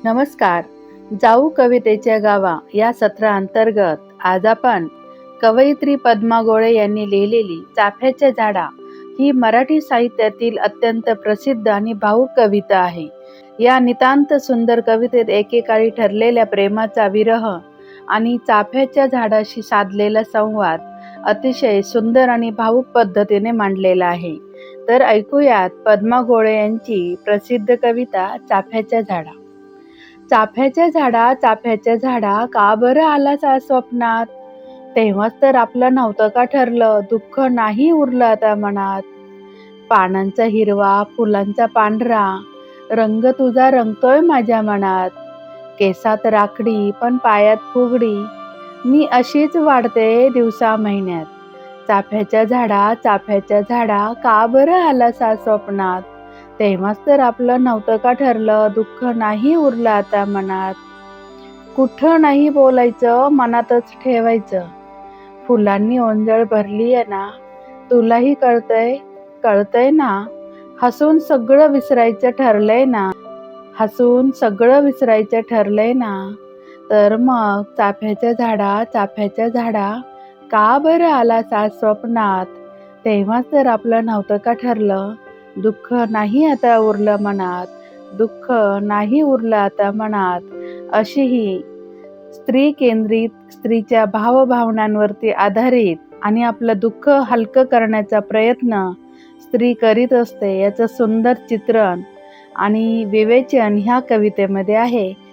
नमस्कार. जाऊ कवितेच्या गावा या सत्राअंतर्गत आज आपण कवयित्री पद्मा गोळे यांनी लिहिलेली चाफ्याच्या झाडा ही मराठी साहित्यातील अत्यंत प्रसिद्ध आणि भावूक कविता आहे. या नितांत सुंदर कवितेत एकेकाळी ठरलेल्या प्रेमाचा विरह आणि चाफ्याच्या झाडाशी साधलेला संवाद अतिशय सुंदर आणि भावूक पद्धतीने मांडलेला आहे. तर ऐकूयात पद्मा गोळे यांची प्रसिद्ध कविता चाफ्याच्या झाडा. चाफ्याच्या झाडा का बरं आलास आज स्वप्नात? तेव्हाच तर आपलं नव्हतं का ठरलं, दुःख नाही उरलं आता मनात. पानांचा हिरवा, फुलांचा पांढरा, रंग तुझा रंगतोय माझ्या मनात. केसात राखडी पण पायात फुगडी, मी अशीच वाढते दिवसा महिन्यात. चाफ्याच्या झाडा का बरं आलास आज स्वप्नात? तेव्हाच तर आपलं नव्हतं का ठरलं, दुःख नाही उरलं आता मनात. कुठं नाही बोलायचं, मनातच ठेवायचं. फुलांनी ओंजळ भरली आहे ना, तुलाही कळतंय ना. हसून सगळं विसरायचं ठरलंय ना. तर मग चाफ्याच्या झाडा का बरं आलास आज स्वप्नात? तेव्हाच तर आपलं नव्हतं का ठरलं, दुःख नाही उरलं आता मनात. अशी ही स्त्री केंद्रित, स्त्रीच्या भावभावनांवरती आधारित आणि आपलं दुःख हलकं करण्याचा प्रयत्न स्त्री करीत असते याचं सुंदर चित्रण आणि विवेचन ह्या कवितेमध्ये आहे.